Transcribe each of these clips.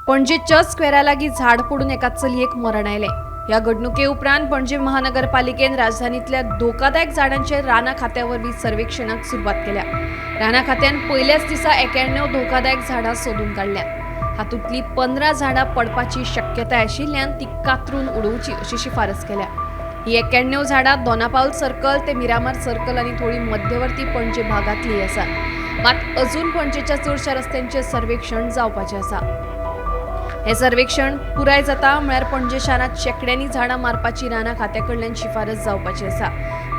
पणजेच्या स्क्वेरालागी झाड पडून एका चलयेक मरण आयलें। ह्या घडणुके उपरांत पणजे महानगरपालिकेन राजधानीतल्या धोकादायक झाडांचे राना खात्यावरवीं सर्वेक्षणाक सुरवात केल्या। राना खात्यान पयल्याच दिसा 91 धोकादायक झाडां सोदून काडल्या। हातूंतली 15 झाडां पडपाची शक्यताय आशिल्ल्यान ती कातरून उडोवची अशी शिफारस केल्या। ही 91 झाडां दोनापावल सर्कल ते मिरामार सर्कल आनी थोडी मध्यवर्ती पणजे भागांतली आसात। मात अजून पणजेच्या चडशा रस्त्यांचे सर्वेक्षण जावपाचे आसा। हे सर्वेक्षण पुराय जाता म्हळ्यार पणजे शारांत शेकड्यांनी झाडां मारपाची राना खात्या कडल्यान शिफारस जावपाची आसा।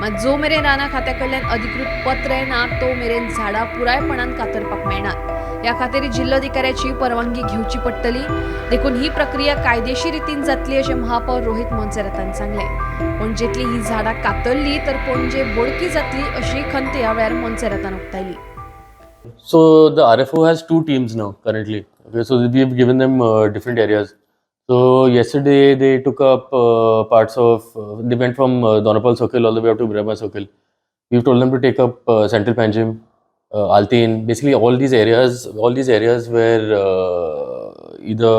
मात जो मेरेन राना खात्या कडल्यान अधिकृत पत्र येना तो मेरेन झाडां पुरायपणान कातरपाक मेळनात। ह्या खातीर जिल्लोधिकाऱ्याची परवानगी घेवची पडटली। देखून ही प्रक्रिया कायदेशीर रितीन जातली अशें महापौर रोहित मोन्सेरातान सांगलें। पणजेतली ही झाडां कातरली तर पणजे बोडकी जातली अशी खंत ह्या वेळार मोन्सेरातान उक्तायली। So the RFO has two teams now currently. Okay, so we have given them different areas. So yesterday they took up parts of. They went from Donapal Circle all the way up to Miramar Circle. We've told them to take up Central Panjim, Altin, basically all these areas where either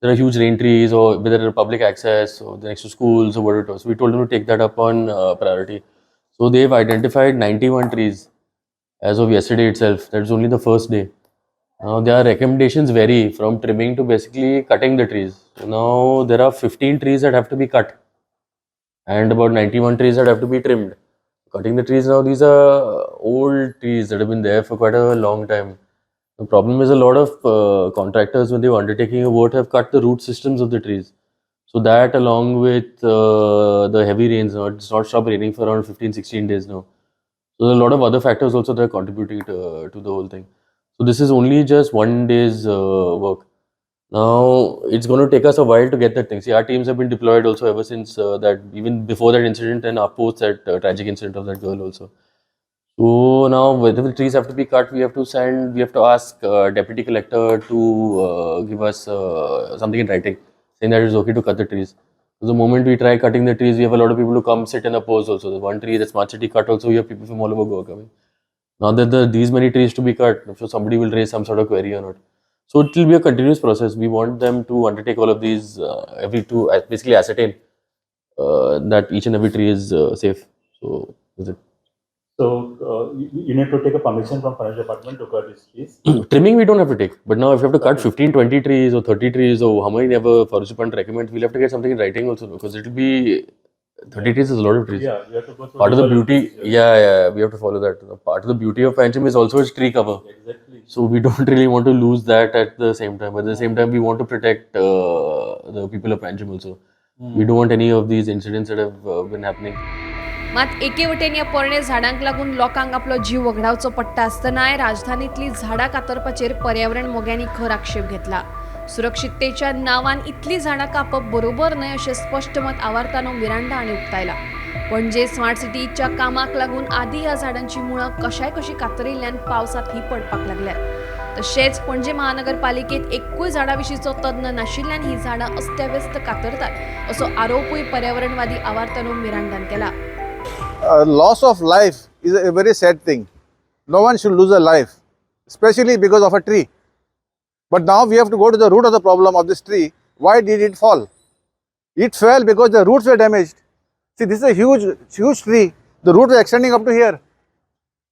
there are huge rain trees or where there are public access or next to schools or whatever it was. We told them to take that up on priority. So they've identified 91 trees. As of yesterday itself, that's only the first day. Now their recommendations vary from trimming to basically cutting the trees. So now there are 15 trees that have to be cut and about 91 trees that have to be trimmed. Cutting the trees now, these are old trees that have been there for quite a long time. The problem is a lot of contractors, when they were undertaking a work, have cut the root systems of the trees. So that along with the heavy rains, now it's not stopped raining for around 15-16 days now. So there are a lot of other factors also that are contributing to the whole thing. So this is only just one day's work. Now it's going to take us a while to get that thing. See, our teams have been deployed also ever since that, even before that incident and post that tragic incident of that girl also. So now whether the trees have to be cut, we have to ask deputy collector to give us something in writing saying that it's okay to cut the trees. So the moment we try cutting the trees, we have a lot of people who come sit and oppose also. The one tree that Smart City cut also, we have people from all over Goa coming. Now that these many trees to be cut, I'm sure somebody will raise some sort of query or not. So it will be a continuous process. We want them to undertake all of these, basically ascertain that each and every tree is safe. So that's it. So you need to take a permission from forest department to cut these trees? Trimming we don't have to take, but now if you have to cut 15, 20 trees or 30 trees or how many ever forest department recommends, we'll have to get something in writing also, because it will be 30 trees is a lot of trees. Yeah, we have to go through Part of the beauty, we have to follow that. Part of the beauty of Panjim is also its tree cover. Exactly. So we don't really want to lose that at the same time. At the same time, we want to protect the people of Panjim also. We don't want any of these incidents that have been happening. मात एके वटेन ह्या पोरण्या झाडांक लागून लोकांक आपलो जीव वगडावचो पडटा आसतनाय राजधानीतली झाडां कातरपाचेर पर्यावरण मोग्यांनी खर आक्षेप घेतला। सुरक्षिततेच्या नांवान इतली झाडां कापप बरोबर न्हय अशें स्पश्ट मत आवारतानो मिरांडा हांणी उक्तायला। पणजे स्मार्ट सिटीच्या कामाक लागून आदी ह्या झाडांची मुळां कशी कातरिल्ल्यान पावसांत ही पडपाक लागल्यात। तशेंच पणजे महानगरपालिकेत एकूय झाडां विशींचो तज्ञ नाशिल्ल्यान ही झाडां अस्त्याव्यस्त कातरतात असो आरोपूय पर्यावरणवादी आवारतानो मिरांडान केला। Loss of life is a very sad thing. No one should lose a life, especially because of a tree. But now we have to go to the root of the problem of this tree. Why did it fall? It fell because the roots were damaged. See, this is a huge tree. The roots are extending up to here.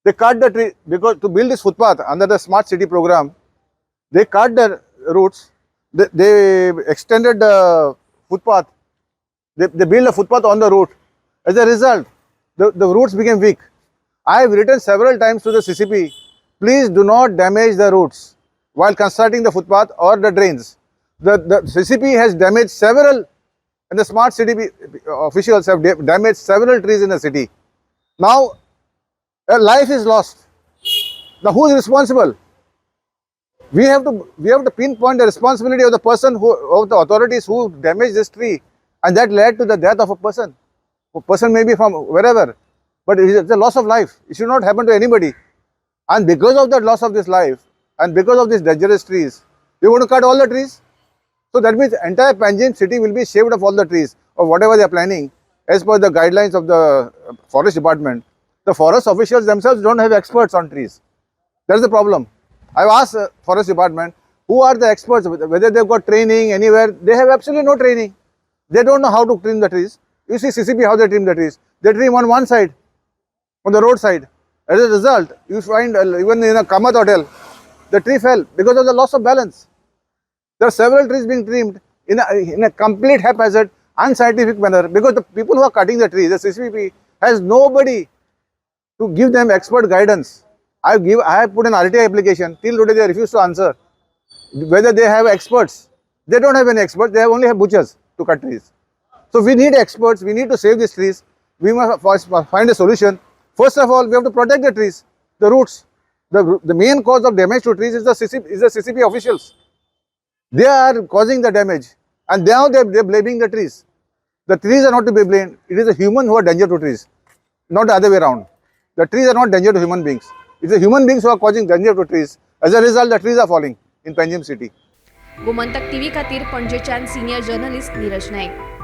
They cut the tree because to build this footpath under the Smart City program, they cut the roots. They extended the footpath. They built a footpath on the root. As a result, the roots became weak. I have written several times to the CCP, please do not damage the roots while constructing the footpath or the drains. The CCP has damaged several, and the Smart City officials have damaged several trees in the city. Now, a life is lost. Now, who is responsible? We have to pinpoint the responsibility of the person of the authorities who damaged this tree, and that led to the death of a person. A person may be from wherever, but it's a loss of life. It should not happen to anybody. And because of that loss of this life, and because of these dangerous trees, we want to cut all the trees. So that means entire Panjim city will be shaved of all the trees, or whatever they are planning, as per the guidelines of the forest department. The forest officials themselves don't have experts on trees. That's the problem. I've asked forest department, Who are the experts? Whether they've got training anywhere? They have absolutely no training. They don't know how to trim the trees. You see CCP how they trim the trees. They trim on one side, on the roadside. As a result, you find even in a Kamat hotel, the tree fell because of the loss of balance. There are several trees being trimmed in a complete haphazard, unscientific manner because the people who are cutting the trees, the CCP, has nobody to give them expert guidance. I have put an RTI application. Till today they refuse to answer whether they have experts. They don't have any experts. They only have butchers to cut trees. So we need experts. We need to save these trees. We must first find a solution. First of all, we have to protect the trees, the roots. The main cause of damage to trees is the CCP officials. They are causing the damage, and now they're blaming the trees. The trees are not to be blamed. It is the human who are danger to trees, not the other way around. The trees are not danger to human beings. It's the human beings who are causing danger to trees. As a result, the trees are falling in Panjim city. Gomantak TV खातीर पणजेच्यान senior journalist Neeraj Naik.